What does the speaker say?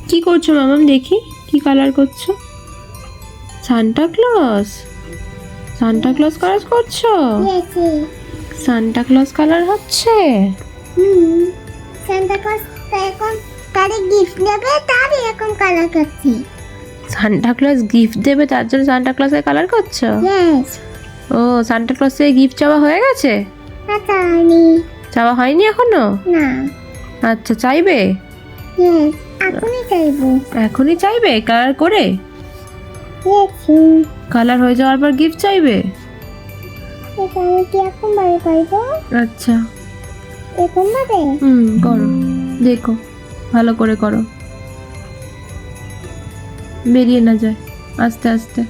কি করছো মামাম দেখি? কি কালার করছো? Santa Claus. Santa Claus colour করছো? সান্টা ক্লজ কালার হচ্ছে। সান্টা ক্লজ এখন তারে গিফট দেবে তার এরকম কালার করছি। সান্টা ক্লজ গিফট দেবে তার জন্য সান্টা ক্লজের কালার করছো? ইয়েস। ও, সান্টা ক্লজ থেকে গিফট চাওয়া হয়ে গেছে? আচ্ছা নি চাওয়া হয়নি এখনো? না। আচ্ছা, চাইবে? ইয়েস, এখনই চাইবো। এখনই চাইবে কালার করে? ইয়েস। কালার হয়ে যাওয়ার পর গিফট চাইবে? এটা আমি কি এখন বাড়ি পাইবো? আচ্ছা, এখন বাদে? করো, দেখো ভালো করে করো, বেরিয়ে না যায়, আস্তে আস্তে।